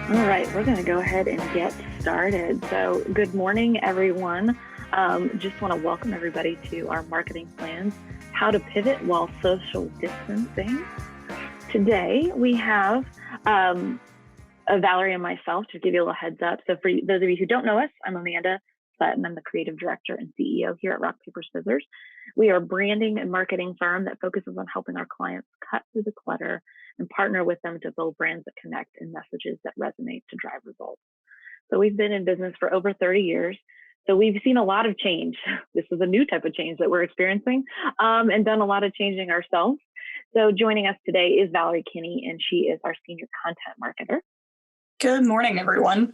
All right, we're going to go ahead and get started. So good morning, everyone. Just want to welcome everybody to our marketing plans, how to pivot while social distancing. Today, we have Valerie and myself to give you a little heads up. So for those of you who don't know us, I'm Amanda Sutton. I'm the creative director and CEO here at Rock, Paper, Scissors. We are a branding and marketing firm that focuses on helping our clients cut through the clutter and partner with them to build brands that connect and messages that resonate to drive results. So we've been in business for over 30 years. So we've seen a lot of change. This is a new type of change that we're experiencing, and done a lot of changing ourselves. So joining us today is Valerie Kinney, and she is our senior content marketer. Good morning, everyone.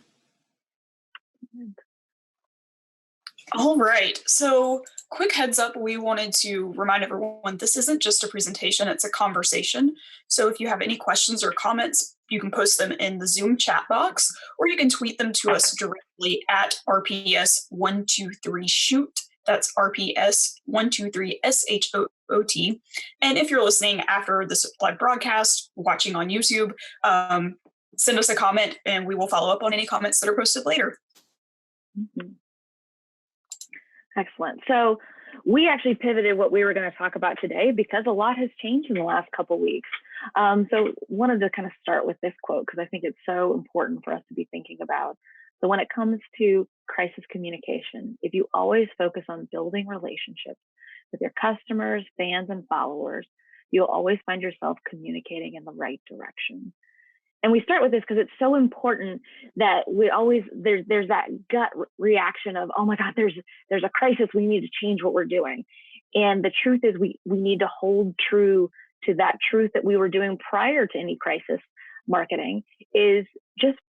All right, so quick heads up, we wanted to remind everyone this isn't just a presentation, it's a conversation. So if you have any questions or comments, you can post them in the Zoom chat box, or you can tweet them to us directly at RPS123SHOOT. That's RPS123SHOOT. And if you're listening after this live broadcast, watching on YouTube, send us a comment and we will follow up on any comments that are posted later. Mm-hmm. Excellent. So we actually pivoted what we were going to talk about today because a lot has changed in the last couple of weeks. So wanted to kind of start with this quote because I think it's so important for us to be thinking about. So when it comes to crisis communication, if you always focus on building relationships with your customers, fans, and followers, you'll always find yourself communicating in the right direction. And we start with this because it's so important that we always, there's that gut reaction of, oh my God, there's a crisis. We need to change what we're doing. And the truth is we need to hold true to that truth that we were doing prior to any crisis marketing is just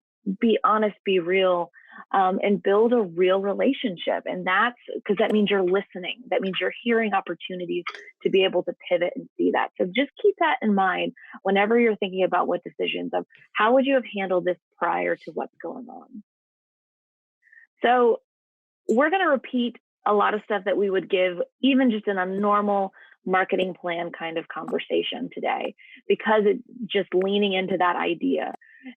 be honest, be real, and build a real relationship. And that's because that means you're listening. That means you're hearing opportunities to be able to pivot and see that. So just keep that in mind whenever you're thinking about what decisions of how would you have handled this prior to what's going on. So we're going to repeat a lot of stuff that we would give even just in a normal marketing plan kind of conversation today, because it's just leaning into that idea.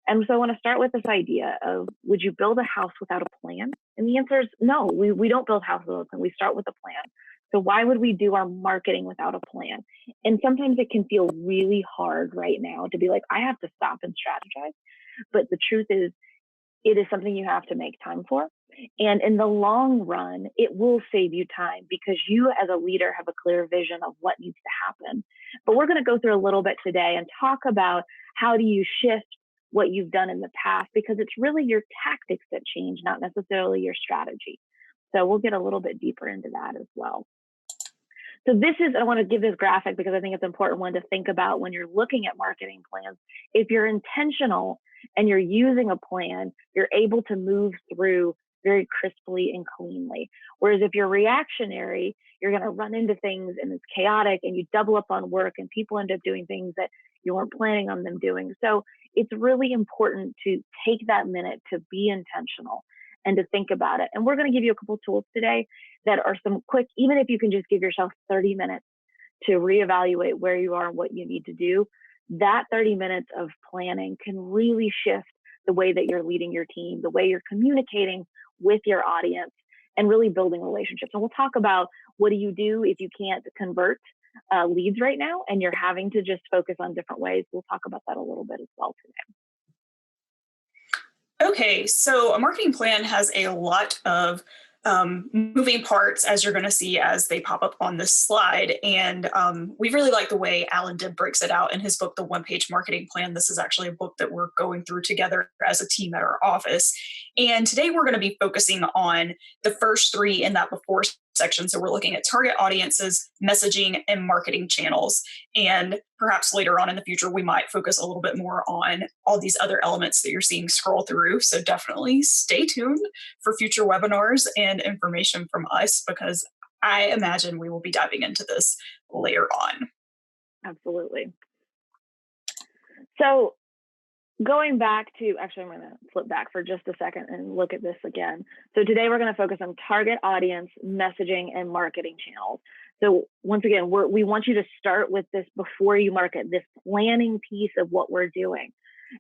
And so I want to start with this idea of, would you build a house without a plan? And the answer is no, we don't build houses without a plan. We start with a plan. So why would we do our marketing without a plan? And sometimes it can feel really hard right now to be like, I have to stop and strategize. But the truth is, it is something you have to make time for. And in the long run, it will save you time because you as a leader have a clear vision of what needs to happen. But we're going to go through a little bit today and talk about how do you shift what you've done in the past, because it's really your tactics that change, not necessarily your strategy. So we'll get a little bit deeper into that as well. So I want to give this graphic because I think it's an important one to think about when you're looking at marketing plans. If you're intentional and you're using a plan, you're able to move through very crisply and cleanly. Whereas if you're reactionary, you're going to run into things and it's chaotic and you double up on work and people end up doing things that you weren't planning on them doing. So it's really important to take that minute to be intentional and to think about it. And we're going to give you a couple tools today that are some quick, even if you can just give yourself 30 minutes to reevaluate where you are and what you need to do, that 30 minutes of planning can really shift the way that you're leading your team, the way you're communicating with your audience, and really building relationships. And we'll talk about what do you do if you can't convert leads right now and you're having to just focus on different ways. We'll talk about that a little bit as well today. Okay, so a marketing plan has a lot of moving parts, as you're going to see as they pop up on this slide. And we really like the way Allan Dib breaks it out in his book, The One-Page Marketing Plan. This is actually a book that we're going through together as a team at our office. And today we're going to be focusing on the first three in that before section. So we're looking at target audiences, messaging, and marketing channels. And perhaps later on in the future, we might focus a little bit more on all these other elements that you're seeing scroll through. So definitely stay tuned for future webinars and information from us, because I imagine we will be diving into this later on. Absolutely. So going back to, actually, I'm going to flip back for just a second and look at this again. So today we're going to focus on target audience, messaging, and marketing channels. So once again, we want you to start with this before you market, this planning piece of what we're doing.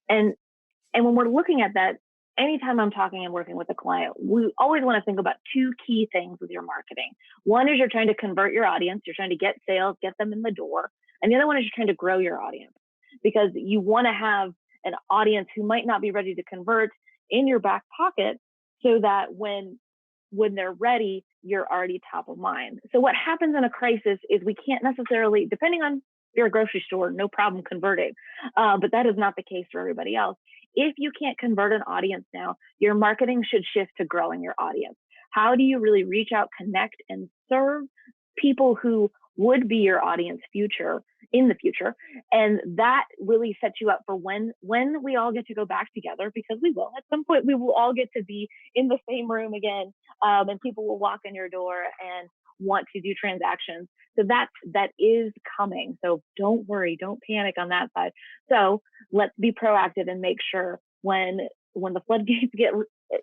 And And when we're looking at that, anytime I'm talking and working with a client, we always want to think about two key things with your marketing. One is you're trying to convert your audience, you're trying to get sales, get them in the door. And the other one is you're trying to grow your audience, because you want to have an audience who might not be ready to convert in your back pocket, so that when they're ready, you're already top of mind. So what happens in a crisis is we can't necessarily, depending on your grocery store, no problem converting. But that is not the case for everybody else. If you can't convert an audience now, your marketing should shift to growing your audience. How do you really reach out, connect, and serve people who would be your audience in the future? And that really sets you up for when we all get to go back together, because we will. At some point, we will all get to be in the same room again, and people will walk in your door and want to do transactions. So that is coming. So don't worry, don't panic on that side. So let's be proactive and make sure when the floodgates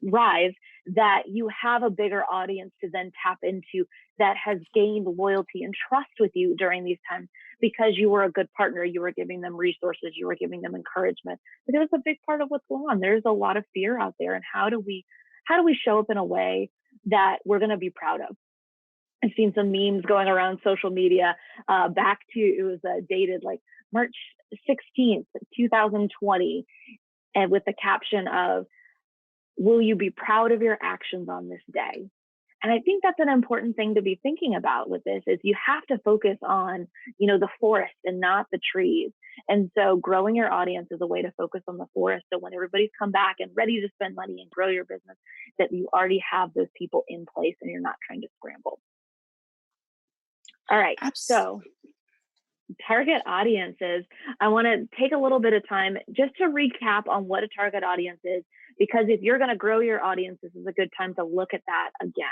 rise, that you have a bigger audience to then tap into, that has gained loyalty and trust with you during these times, because you were a good partner, you were giving them resources, you were giving them encouragement. Because it's a big part of what's going on. There's a lot of fear out there, and how do we show up in a way that we're going to be proud of? I've seen some memes going around social media back to, it was dated like March 16th, 2020, and with the caption of, "Will you be proud of your actions on this day?" And I think that's an important thing to be thinking about with this, is you have to focus on, the forest and not the trees. And so growing your audience is a way to focus on the forest. So when everybody's come back and ready to spend money and grow your business, that you already have those people in place and you're not trying to scramble. All right. Absolutely. So target audiences, I want to take a little bit of time just to recap on what a target audience is, because if you're going to grow your audience, this is a good time to look at that again.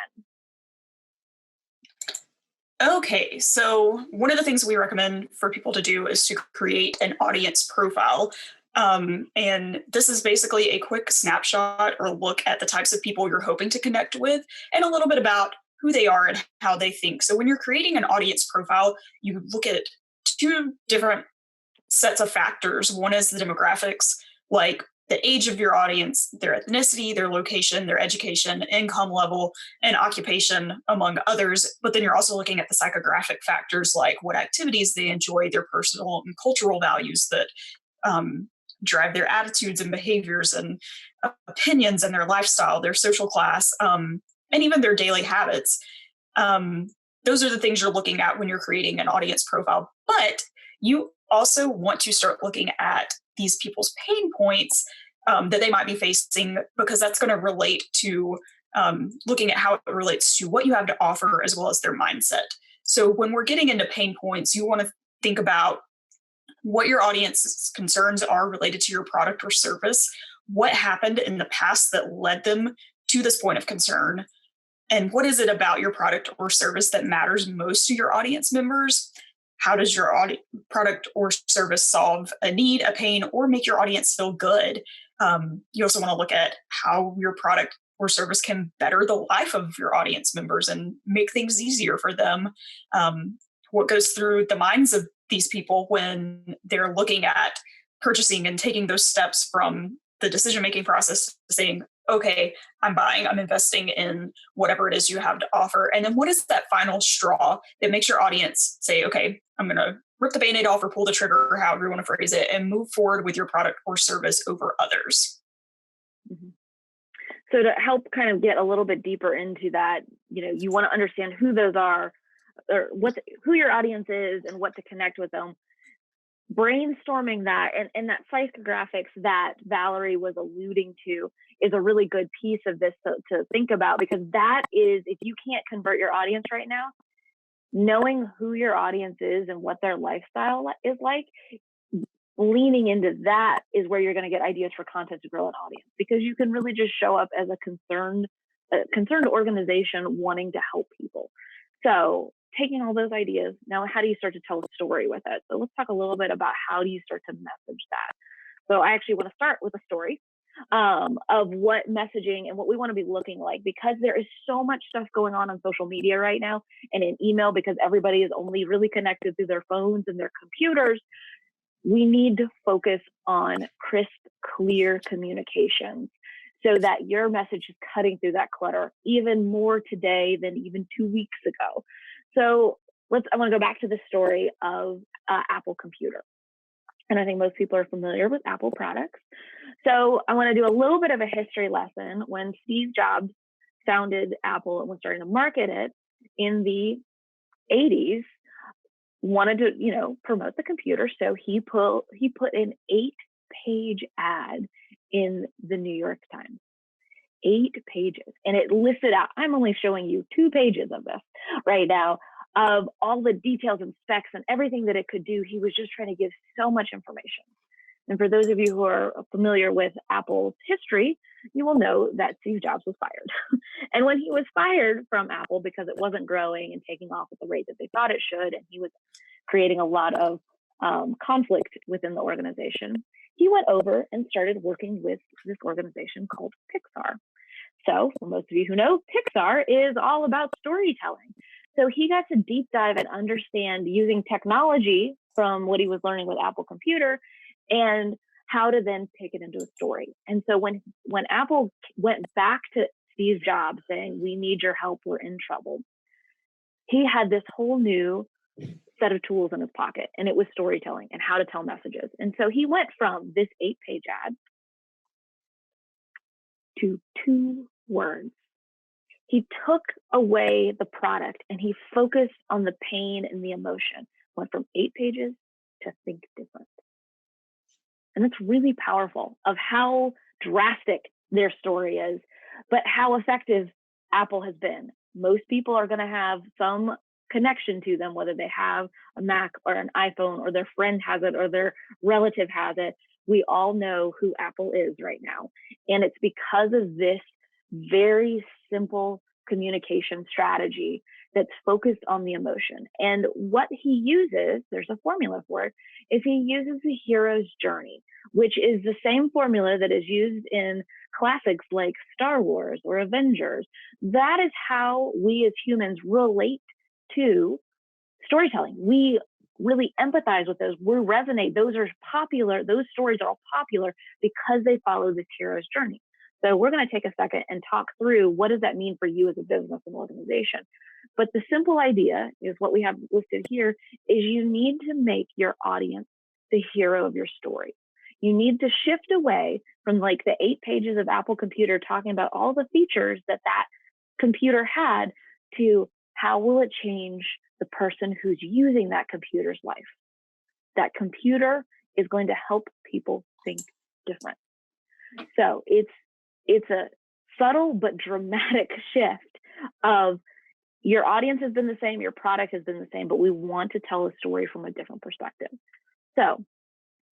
Okay, so one of the things we recommend for people to do is to create an audience profile. And this is basically a quick snapshot or look at the types of people you're hoping to connect with, and a little bit about who they are and how they think. So when you're creating an audience profile, you look at two different sets of factors. One is the demographics, like the age of your audience, their ethnicity, their location, their education, income level, and occupation, among others. But then you're also looking at the psychographic factors, like what activities they enjoy, their personal and cultural values that drive their attitudes and behaviors and opinions, and their lifestyle, their social class, and even their daily habits. Those are the things you're looking at when you're creating an audience profile. But you also want to start looking at these people's pain points that they might be facing, because that's going to relate to looking at how it relates to what you have to offer, as well as their mindset. So when we're getting into pain points, you want to think about what your audience's concerns are related to your product or service, what happened in the past that led them to this point of concern, and what is it about your product or service that matters most to your audience members. How does your product or service solve a need, a pain, or make your audience feel good? You also want to look at how your product or service can better the life of your audience members and make things easier for them. What goes through the minds of these people when they're looking at purchasing and taking those steps from the decision-making process to saying, okay, I'm buying, I'm investing in whatever it is you have to offer. And then what is that final straw that makes your audience say, okay, I'm going to rip the Band-Aid off or pull the trigger, however you want to phrase it, and move forward with your product or service over others. Mm-hmm. So to help kind of get a little bit deeper into that, you want to understand who those are, or who your audience is and what to connect with them. Brainstorming that and that psychographics that Valerie was alluding to is a really good piece of this to think about, because that is, if you can't convert your audience right now, knowing who your audience is and what their lifestyle is like, leaning into that is where you're going to get ideas for content to grow an audience, because you can really just show up as a concerned organization wanting to help people. So taking all those ideas, now how do you start to tell a story with it? So let's talk a little bit about how do you start to message that. So I actually want to start with a story of what messaging and what we want to be looking like, because there is so much stuff going on social media right now and in email, because everybody is only really connected through their phones and their computers. we need to focus on crisp, clear communications so that your message is cutting through that clutter even more today than even 2 weeks ago. So I want to go back to the story of Apple Computer. And I think most people are familiar with Apple products. So I want to do a little bit of a history lesson. When Steve Jobs founded Apple and was starting to market it in the 80s, wanted to, promote the computer. So he put an 8-page ad in the New York Times. 8 pages. And it listed out, I'm only showing you 2 pages of this right now, of all the details and specs and everything that it could do. He was just trying to give so much information. And for those of you who are familiar with Apple's history, you will know that Steve Jobs was fired. And when he was fired from Apple because it wasn't growing and taking off at the rate that they thought it should, and he was creating a lot of conflict within the organization, he went over and started working with this organization called Pixar. So for most of you who know, Pixar is all about storytelling. So he got to deep dive and understand using technology from what he was learning with Apple Computer and how to then take it into a story. And so when Apple went back to Steve Jobs saying, we need your help, we're in trouble, he had this whole new set of tools in his pocket, and it was storytelling and how to tell messages. And so he went from this 8-page ad to 2 words. He took away the product and he focused on the pain and the emotion. Went from 8 pages to think different. And it's really powerful of how drastic their story is, but how effective Apple has been. Most people are going to have some connection to them, whether they have a Mac or an iPhone, or their friend has it, or their relative has it. We all know who Apple is right now. And it's because of this very simple communication strategy that's focused on the emotion. And what he uses, there's a formula for it, is he uses the hero's journey, which is the same formula that is used in classics like Star Wars or Avengers. That is how we as humans relate to storytelling. We really empathize with those. We resonate. Those are popular. Those stories are all popular because they follow this hero's journey. So we're going to take a second and talk through what does that mean for you as a business and organization. But the simple idea is what we have listed here is you need to make your audience the hero of your story. You need to shift away from like the 8 pages of Apple Computer talking about all the features that computer had to how will it change the person who's using that computer's life. That computer is going to help people think different. So it's a subtle but dramatic shift of your audience has been the same, your product has been the same, but we want to tell a story from a different perspective. So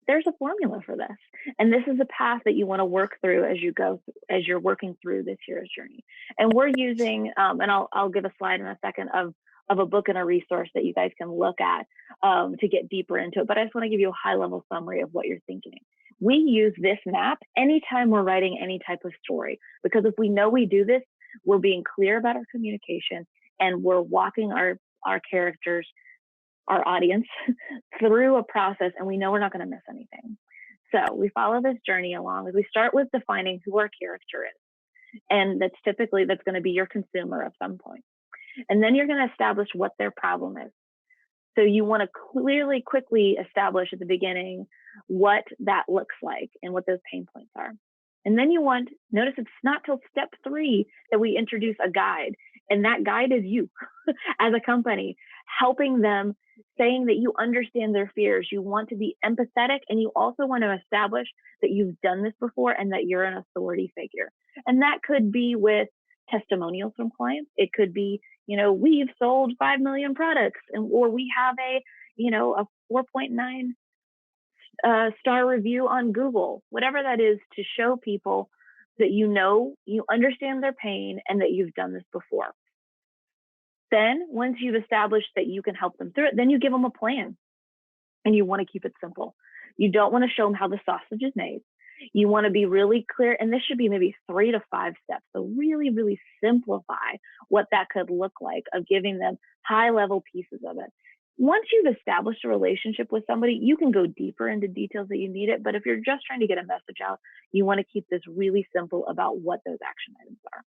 there's a formula for this. And this is a path that you want to work through as you're working through this hero's journey. And we're using, and I'll give a slide in a second of a book and a resource that you guys can look at to get deeper into it. But I just want to give you a high level summary of what you're thinking. We use this map anytime we're writing any type of story, because if we know we do this, we're being clear about our communication and we're walking our characters, our audience through a process, and we know we're not going to miss anything. So we follow this journey along as we start with defining who our character is. And that's going to be your consumer at some point. And then you're going to establish what their problem is. So you want to quickly establish at the beginning what that looks like and what those pain points are. And then notice it's not till step 3 that we introduce a guide. And that guide is you as a company, helping them, saying that you understand their fears. You want to be empathetic, and you also want to establish that you've done this before and that you're an authority figure. And that could be with testimonials from clients. It could be, we've sold 5 million products, or we have a 4.9 star review on Google, whatever that is, to show people that you understand their pain and that you've done this before. Then once you've established that you can help them through it, then you give them a plan, and you want to keep it simple. You don't want to show them how the sausage is made. You want to be really clear, and this should be maybe 3 to 5 steps. So really, really simplify what that could look like, of giving them high level pieces of it. Once you've established a relationship with somebody, you can go deeper into details that you need it. But if you're just trying to get a message out, you want to keep this really simple about what those action items are.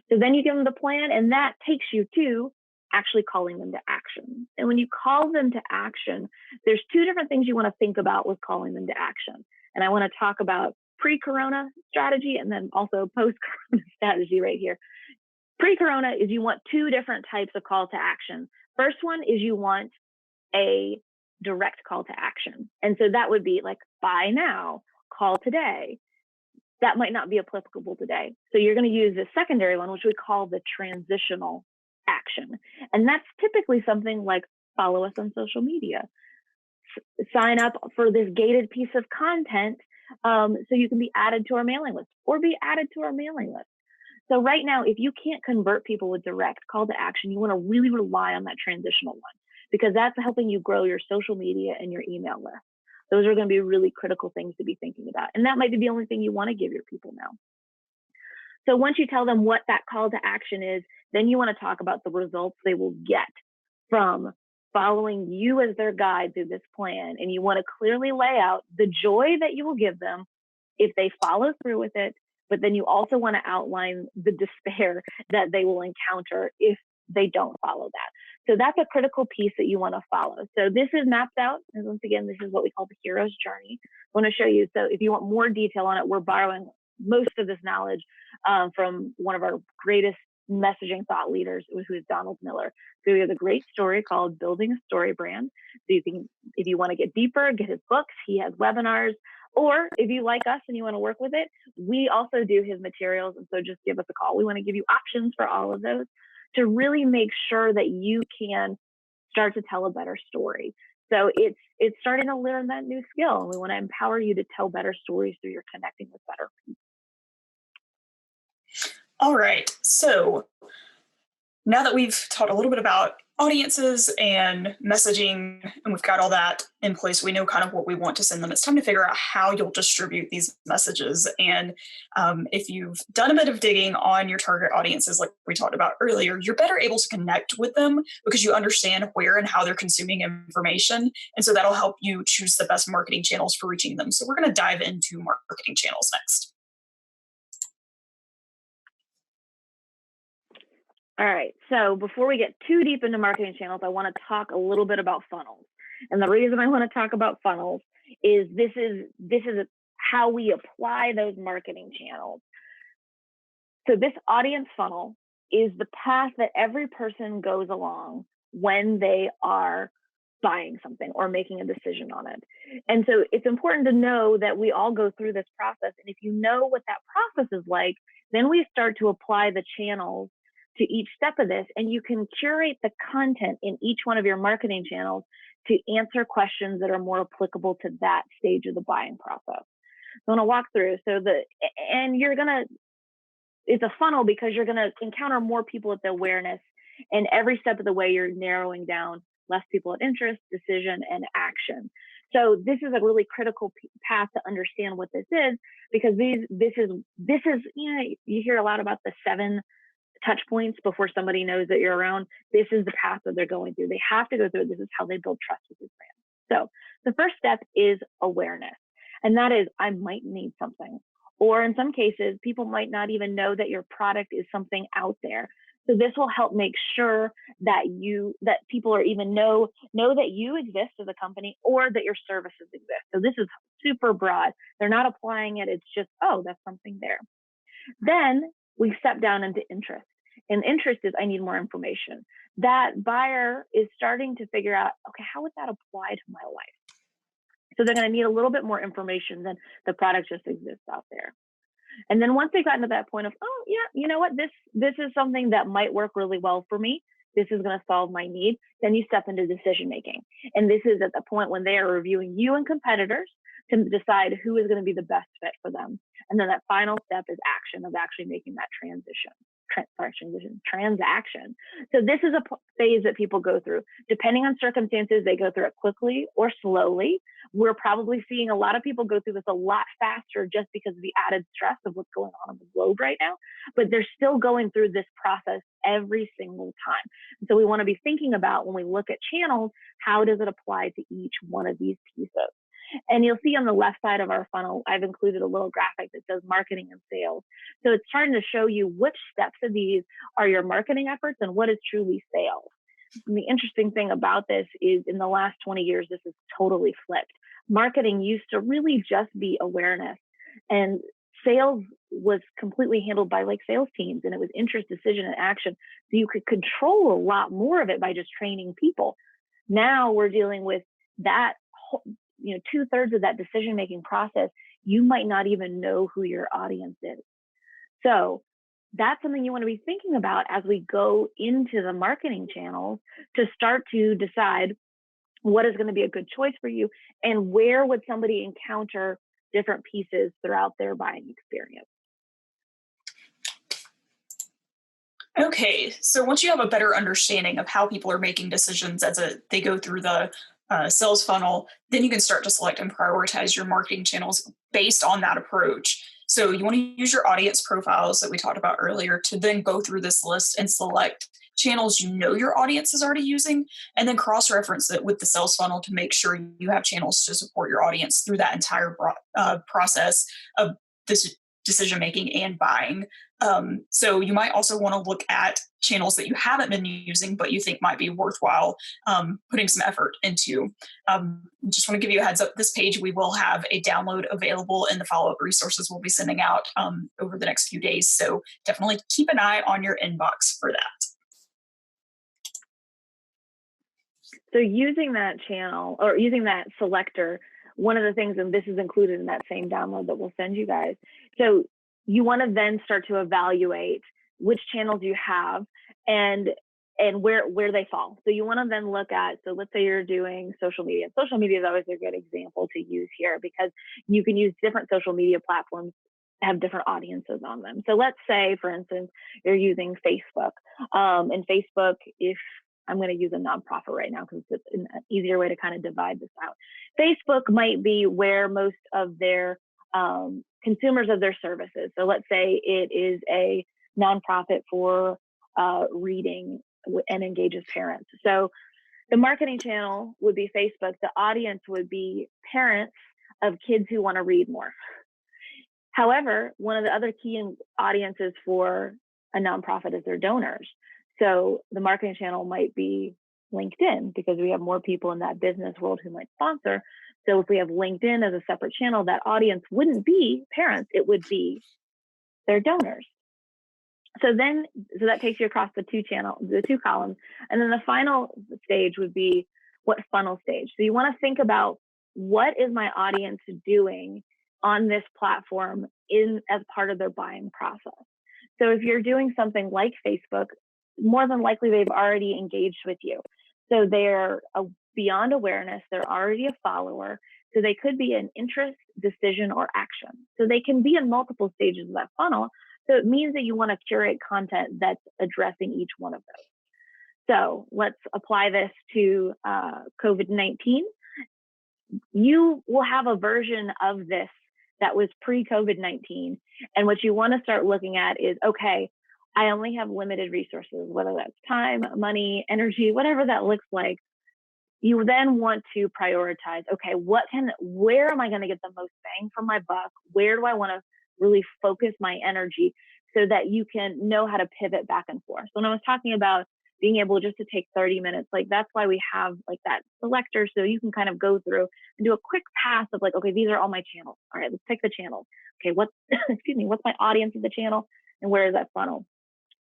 So then you give them the plan, and that takes you to actually calling them to action. And when you call them to action, there's two different things you want to think about with calling them to action. And I want to talk about pre-corona strategy and then also post-corona strategy right here. Pre-corona is you want two different types of call to action. First one is you want a direct call to action. And so that would be like, buy now, call today. That might not be applicable today. So you're going to use the secondary one, which we call the transitional action. And that's typically something like follow us on social media, sign up for this gated piece of content so you can be added to our mailing list or be added to our mailing list. So right now, if you can't convert people with direct call to action, you want to really rely on that transitional one, because that's helping you grow your social media and your email list. Those are going to be really critical things to be thinking about. And that might be the only thing you want to give your people now. So once you tell them what that call to action is, then you want to talk about the results they will get from following you as their guide through this plan. And you want to clearly lay out the joy that you will give them if they follow through with it. But then you also want to outline the despair that they will encounter if they don't follow that. So that's a critical piece that you want to follow. So this is mapped out. And once again, this is what we call the hero's journey. I want to show you. So if you want more detail on it, we're borrowing most of this knowledge from one of our greatest messaging thought leaders, who is Donald Miller. So he has a great story called Building a Story Brand. So you can, if you want to get deeper, get his books. He has webinars. Or if you like us and you want to work with it, we also do his materials. And so just give us a call. We want to give you options for all of those to really make sure that you can start to tell a better story. So it's starting to learn that new skill. And we want to empower you to tell better stories through your connecting with better people. All right. So now that we've talked a little bit about audiences and messaging, and we've got all that in place, we know kind of what we want to send them. It's time to figure out how you'll distribute these messages. And if you've done a bit of digging on your target audiences, like we talked about earlier, you're better able to connect with them because you understand where and how they're consuming information. And so that'll help you choose the best marketing channels for reaching them. So we're going to dive into marketing channels next. All right, so before we get too deep into marketing channels, I want to talk a little bit about funnels. And the reason I want to talk about funnels is this is how we apply those marketing channels. So this audience funnel is the path that every person goes along when they are buying something or making a decision on it. And so it's important to know that we all go through this process. And if you know what that process is like, then we start to apply the channels to each step of this, and you can curate the content in each one of your marketing channels to answer questions that are more applicable to that stage of the buying process. So I'm going to walk through. It's a funnel because you're going to encounter more people at the awareness, and every step of the way you're narrowing down less people at interest, decision, and action. So this is a really critical path to understand what this is, because this is you hear a lot about the 7 touch points before somebody knows that you're around. This is the path that they're going through. They have to go through. This is how they build trust with your brand. So the first step is awareness. And that is, I might need something. Or in some cases, people might not even know that your product is something out there. So this will help make sure that people are even know that you exist as a company or that your services exist. So this is super broad. They're not applying it. It's just, oh, that's something there. Then we step down into interest. And interest is, I need more information. That buyer is starting to figure out, okay, how would that apply to my life? So they're going to need a little bit more information than the product just exists out there. And then once they've gotten to that point of, oh yeah, you know what, this is something that might work really well for me. This is going to solve my need. Then you step into decision making. And this is at the point when they are reviewing you and competitors to decide who is going to be the best fit for them. And then that final step is action, of actually making that transition. transaction. So this is a phase that people go through. Depending on circumstances, they go through it quickly or slowly. We're probably seeing a lot of people go through this a lot faster just because of the added stress of what's going on the globe right now, but they're still going through this process every single time. And so we want to be thinking about, when we look at channels, how does it apply to each one of these pieces? And you'll see on the left side of our funnel, I've included a little graphic that says marketing and sales. So it's trying to show you which steps of these are your marketing efforts and what is truly sales. And the interesting thing about this is, in the last 20 years, this is totally flipped. Marketing used to really just be awareness, and sales was completely handled by like sales teams, and it was interest, decision, and action. So you could control a lot more of it by just training people. Now we're dealing with that whole, 2/3 of that decision-making process. You might not even know who your audience is. So that's something you want to be thinking about as we go into the marketing channels, to start to decide what is going to be a good choice for you, and where would somebody encounter different pieces throughout their buying experience. Okay, so once you have a better understanding of how people are making decisions as they go through the sales funnel, then you can start to select and prioritize your marketing channels based on that approach. So you want to use your audience profiles that we talked about earlier to then go through this list and select channels your audience is already using, and then cross-reference it with the sales funnel to make sure you have channels to support your audience through that entire process of this decision-making and buying. So you might also want to look at channels that you haven't been using, but you think might be worthwhile putting some effort into. Just want to give you a heads up, this page, we will have a download available in the follow-up resources we'll be sending out over the next few days. So definitely keep an eye on your inbox for that. So using that channel, or using that selector, one of the things, and this is included in that same download that we'll send you guys. So you want to then start to evaluate which channels you have and where they fall. So you want to then look at, so let's say you're doing social media. Social media is always a good example to use here, because you can use different social media platforms that have different audiences on them. So let's say, for instance, you're using Facebook. And Facebook, if I'm going to use a nonprofit right now because it's an easier way to kind of divide this out. Facebook might be where most of their consumers of their services. So let's say it is a nonprofit for reading and engages parents. So the marketing channel would be Facebook. The audience would be parents of kids who want to read more. However, one of the other key audiences for a nonprofit is their donors. So the marketing channel might be LinkedIn, because we have more people in that business world who might sponsor. So if we have LinkedIn as a separate channel, that audience wouldn't be parents, it would be their donors. So that takes you across the two columns. And then the final stage would be what funnel stage. So you want to think about, what is my audience doing on this platform as part of their buying process? So if you're doing something like Facebook, more than likely they've already engaged with you. So they're beyond awareness, they're already a follower. So they could be an interest, decision, or action. So they can be in multiple stages of that funnel. So it means that you want to curate content that's addressing each one of those. So let's apply this to COVID-19. You will have a version of this that was pre-COVID-19. And what you want to start looking at is, okay, I only have limited resources, whether that's time, money, energy, whatever that looks like. You then want to prioritize, okay, where am I going to get the most bang for my buck? Where do I want to really focus my energy, so that you can know how to pivot back and forth? So when I was talking about being able just to take 30 minutes, like that's why we have like that selector, so you can kind of go through and do a quick pass of like, okay, these are all my channels. All right, let's pick the channels. Okay, what's my audience of the channel, and where is that funnel?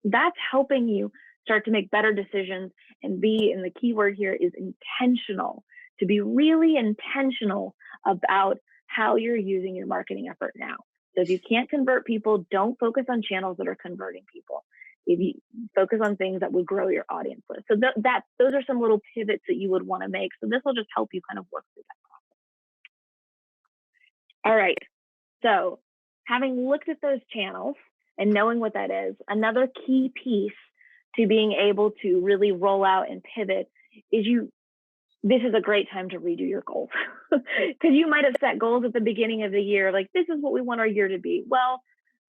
That's helping you start to make better decisions and and the key word here is intentional, to be really intentional about how you're using your marketing effort now. So if you can't convert people, don't focus on channels that are converting people. If you focus on things that would grow your audience list. So those are some little pivots that you would want to make. So this will just help you kind of work through that process. All right. So having looked at those channels, and knowing what that is. Another key piece to being able to really roll out and pivot is this is a great time to redo your goals. Because you might have set goals at the beginning of the year, like this is what we want our year to be. Well,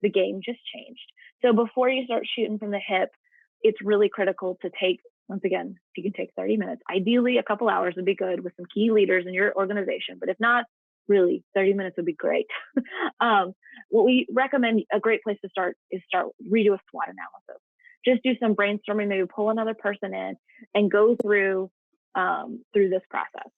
the game just changed. So before you start shooting from the hip, it's really critical to take, once again, if you can take 30 minutes, ideally a couple hours would be good with some key leaders in your organization. But if not, really 30 minutes would be great. What we recommend, a great place to start is redo a SWOT analysis. Just do some brainstorming, maybe pull another person in and go through this process.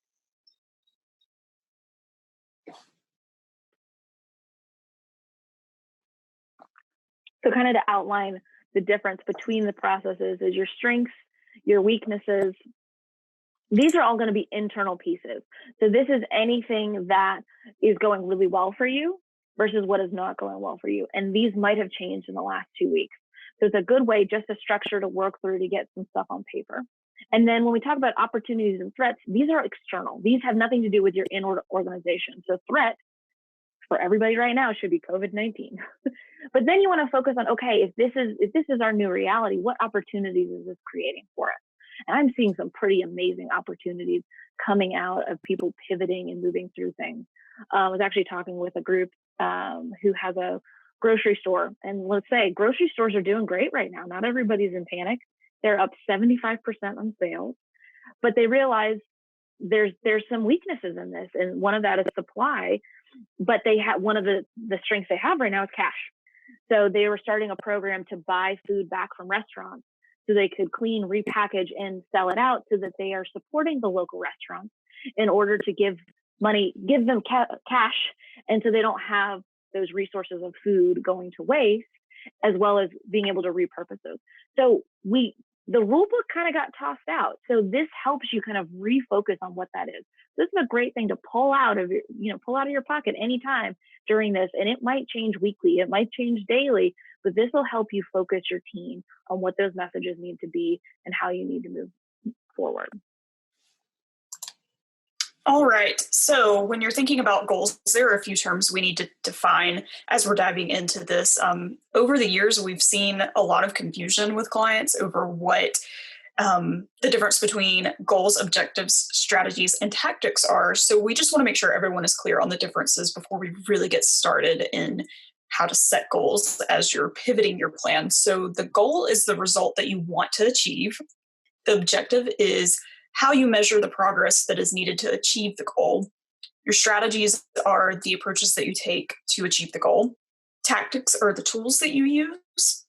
So kind of to outline the difference between the processes is your strengths, your weaknesses. These are all going to be internal pieces. So this is anything that is going really well for you versus what is not going well for you. And these might have changed in the last 2 weeks. So it's a good way just to structure to work through to get some stuff on paper. And then when we talk about opportunities and threats, these are external. These have nothing to do with your inner organization. So threat for everybody right now should be COVID-19. But then you want to focus on, okay, if this is our new reality, what opportunities is this creating for us? And I'm seeing some pretty amazing opportunities coming out of people pivoting and moving through things. I was actually talking with a group who has a grocery store. And let's say grocery stores are doing great right now. Not everybody's in panic. They're up 75% on sales, but they realize there's some weaknesses in this. And one of that is supply, but they have one of the strengths they have right now is cash. So they were starting a program to buy food back from restaurants so they could clean, repackage, and sell it out so that they are supporting the local restaurants in order to give them cash. And so they don't have those resources of food going to waste, as well as being able to repurpose those. So the rule book kind of got tossed out. So this helps you kind of refocus on what that is. This is a great thing to pull out of your pocket anytime during this. And it might change weekly, it might change daily, but this will help you focus your team on what those messages need to be and how you need to move forward. All right. So when you're thinking about goals, there are a few terms we need to define as we're diving into this. Over the years, we've seen a lot of confusion with clients over what the difference between goals, objectives, strategies, and tactics are. So we just want to make sure everyone is clear on the differences before we really get started in how to set goals as you're pivoting your plan. So the goal is the result that you want to achieve. The objective is how you measure the progress that is needed to achieve the goal. Your strategies are the approaches that you take to achieve the goal. Tactics are the tools that you use.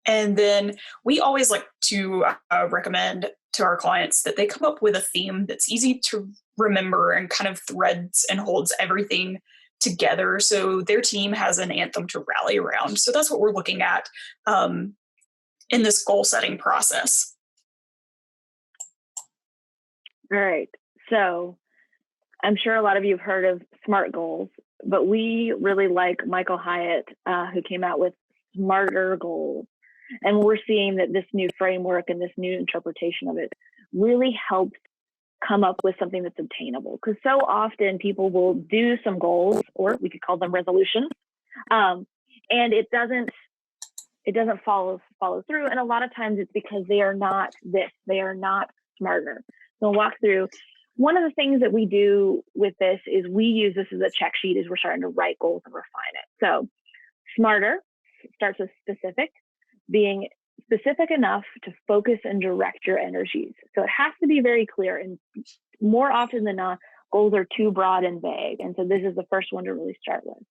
And then we always like to recommend to our clients that they come up with a theme that's easy to remember and kind of threads and holds everything together. So their team has an anthem to rally around. So that's what we're looking at in this goal setting process. All right. So I'm sure a lot of you have heard of SMART goals, but we really like Michael Hyatt, who came out with smarter goals. And we're seeing that this new framework and this new interpretation of it really helps come up with something that's obtainable. Because so often people will do some goals, or we could call them resolutions, and it doesn't follow through. And a lot of times it's because they are not smarter. So we'll walk through. One of the things that we do with this is we use this as a check sheet as we're starting to write goals and refine it. So SMARTER starts with specific, being specific enough to focus and direct your energies. So it has to be very clear, and more often than not, goals are too broad and vague. And so this is the first one to really start with.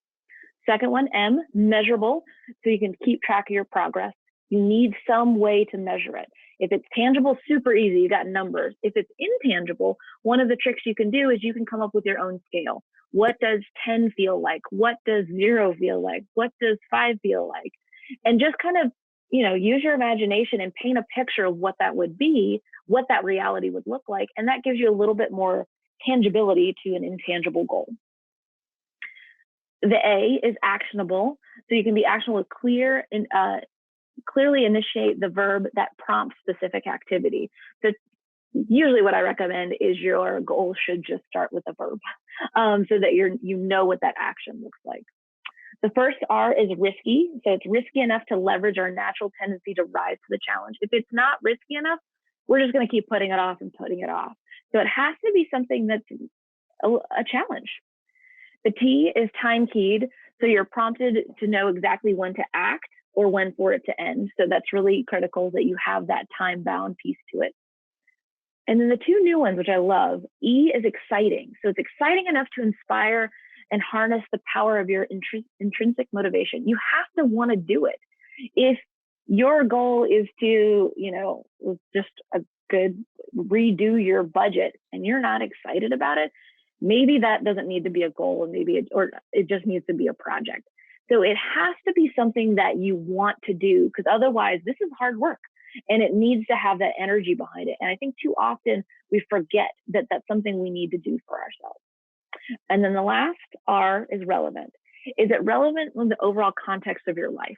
Second one, M, measurable, so you can keep track of your progress. You need some way to measure it. If it's tangible, super easy, you got numbers. If it's intangible, one of the tricks you can do is you can come up with your own scale. What does 10 feel like? What does 0 feel like? What does 5 feel like? And just kind of, use your imagination and paint a picture of what that would be, what that reality would look like. And that gives you a little bit more tangibility to an intangible goal. The A is actionable. So you can be actionable with clearly initiate the verb that prompts specific activity. So usually what I recommend is your goal should just start with a verb, so that you know what that action looks like. The first R is risky. So it's risky enough to leverage our natural tendency to rise to the challenge. If it's not risky enough, we're just going to keep putting it off and putting it off. So it has to be something that's a challenge. The T is time keyed. So you're prompted to know exactly when to act or when for it to end. So that's really critical that you have that time bound piece to it. And then the two new ones, which I love, E is exciting. So it's exciting enough to inspire and harness the power of your intrinsic motivation. You have to want to do it. If your goal is to, just a good redo your budget and you're not excited about it, maybe that doesn't need to be a goal, and it just needs to be a project. So it has to be something that you want to do, because otherwise this is hard work and it needs to have that energy behind it. And I think too often we forget that that's something we need to do for ourselves. And then the last R is relevant. Is it relevant in the overall context of your life?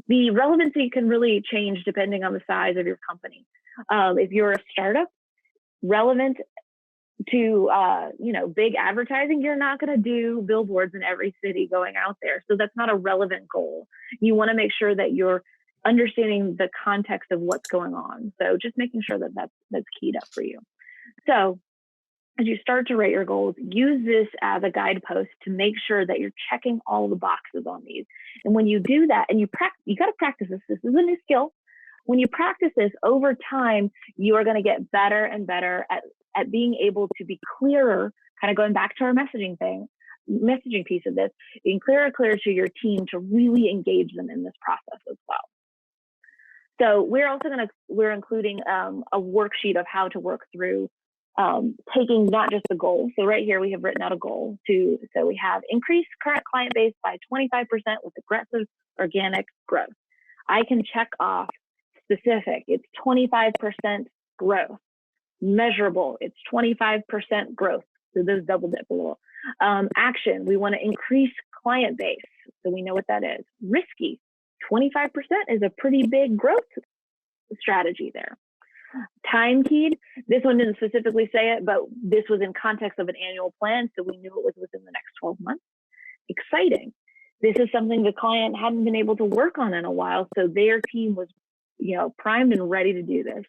The relevancy can really change depending on the size of your company. If you're a startup, relevant to big advertising, you're not going to do billboards in every city going out there. So that's not a relevant goal. You want to make sure that you're understanding the context of what's going on. So just making sure that that's keyed up for you. So as you start to rate your goals, use this as a guidepost to make sure that you're checking all the boxes on these. And when you do that, and you got to practice this. This is a new skill. When you practice this over time, you are going to get better and better at being able to be clearer, kind of going back to our messaging piece of this, being clearer to your team to really engage them in this process as well. So we're including a worksheet of how to work through taking not just the goal. So right here, we have written out a goal so we have increase current client base by 25% with aggressive organic growth. I can check off specific. It's 25% growth. Measurable. It's 25% growth. So those double dip a little. Action. We want to increase client base. So we know what that is. Risky. 25% is a pretty big growth strategy there. Time keyed. This one didn't specifically say it, but this was in context of an annual plan. So we knew it was within the next 12 months. Exciting. This is something the client hadn't been able to work on in a while. So their team was, primed and ready to do this.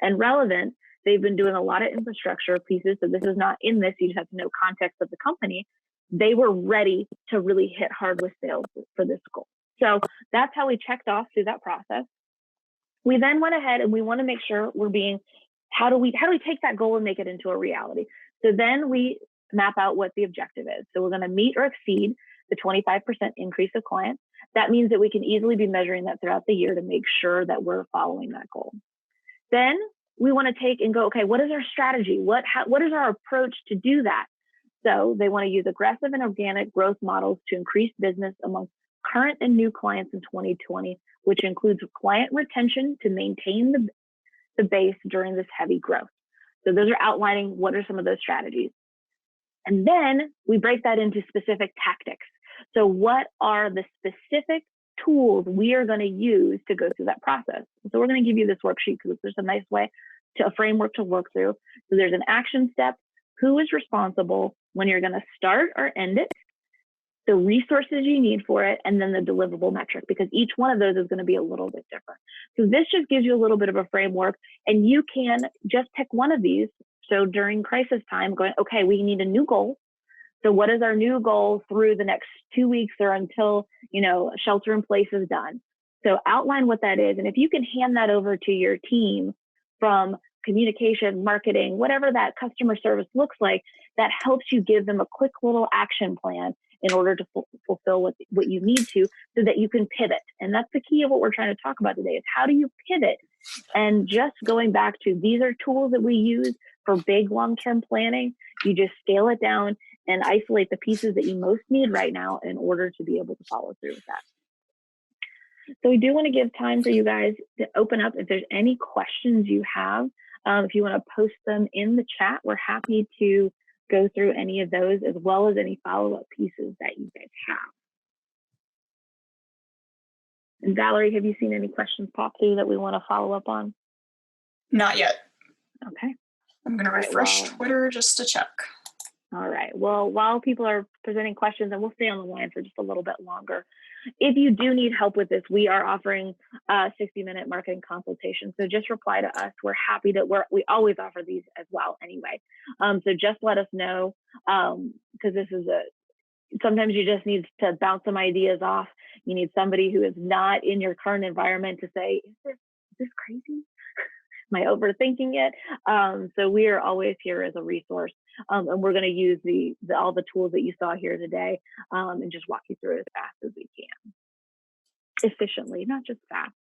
And relevant. They've been doing a lot of infrastructure pieces. So this is not in this. You just have to know context of the company. They were ready to really hit hard with sales for this goal. So that's how we checked off through that process. We then went ahead and we want to make sure how do we take that goal and make it into a reality? So then we map out what the objective is. So we're going to meet or exceed the 25% increase of clients. That means that we can easily be measuring that throughout the year to make sure that we're following that goal. Then we want to take and go, okay, what is our strategy? What is our approach to do that? So they want to use aggressive and organic growth models to increase business among current and new clients in 2020, which includes client retention to maintain the base during this heavy growth. So those are outlining what are some of those strategies. And then we break that into specific tactics. So what are the specific tools we are going to use to go through that process? So we're going to give you this worksheet because there's a nice way a framework to work through. So there's an action step, who is responsible, when you're going to start or end it, the resources you need for it, and then the deliverable metric, because each one of those is going to be a little bit different. So this just gives you a little bit of a framework, and you can just pick one of these. So during crisis time, going, okay, we need a new goal. So what is our new goal through the next 2 weeks or until, shelter in place is done? So outline what that is. And if you can hand that over to your team from communication, marketing, whatever that customer service looks like, that helps you give them a quick little action plan in order to fulfill what you need to, so that you can pivot. And that's the key of what we're trying to talk about today, is how do you pivot? And just going back to, these are tools that we use for big long-term planning. You just scale it down and isolate the pieces that you most need right now in order to be able to follow through with that. So we do want to give time for you guys to open up if there's any questions you have. If you want to post them in the chat, we're happy to go through any of those, as well as any follow-up pieces that you guys have. And Valerie, have you seen any questions pop through that we want to follow up on? Not yet. Okay. I'm going to refresh Twitter just to check. All right. Well, while people are presenting questions, and we'll stay on the line for just a little bit longer, if you do need help with this, we are offering a 60-minute marketing consultation. So just reply to us. We're happy that we always offer these as well anyway. So just let us know, because this is sometimes you just need to bounce some ideas off. You need somebody who is not in your current environment to say, is this crazy? Am I overthinking it? So we are always here as a resource. And we're going to use all the tools that you saw here today, and just walk you through it as fast as we can. Efficiently, not just fast.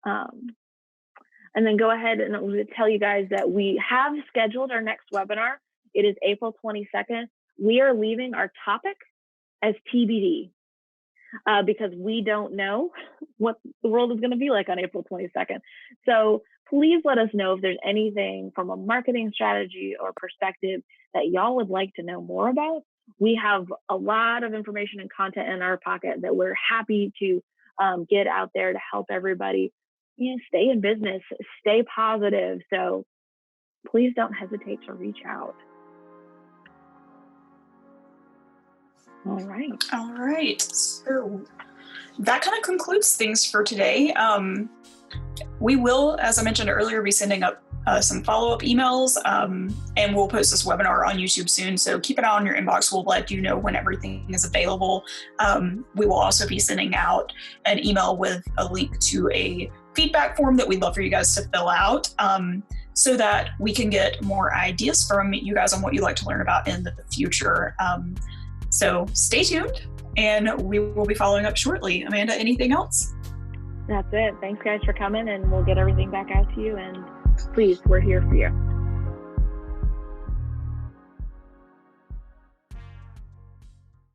And then go ahead and I'm going to tell you guys that we have scheduled our next webinar. It is April 22nd. We are leaving our topic as TBD, because we don't know what the world is going to be like on April 22nd. So please let us know if there's anything from a marketing strategy or perspective that y'all would like to know more about. We have a lot of information and content in our pocket that we're happy to get out there to help everybody, stay in business, stay positive. So please don't hesitate to reach out. All right. So that kind of concludes things for today. We will, as I mentioned earlier, be sending up some follow-up emails, and we'll post this webinar on YouTube soon. So keep an eye on your inbox. We'll let you know when everything is available. We will also be sending out an email with a link to a feedback form that we'd love for you guys to fill out, so that we can get more ideas from you guys on what you'd like to learn about in the future. So stay tuned, and we will be following up shortly. Amanda, anything else? That's it. Thanks guys for coming, and we'll get everything back out to you. And please, we're here for you.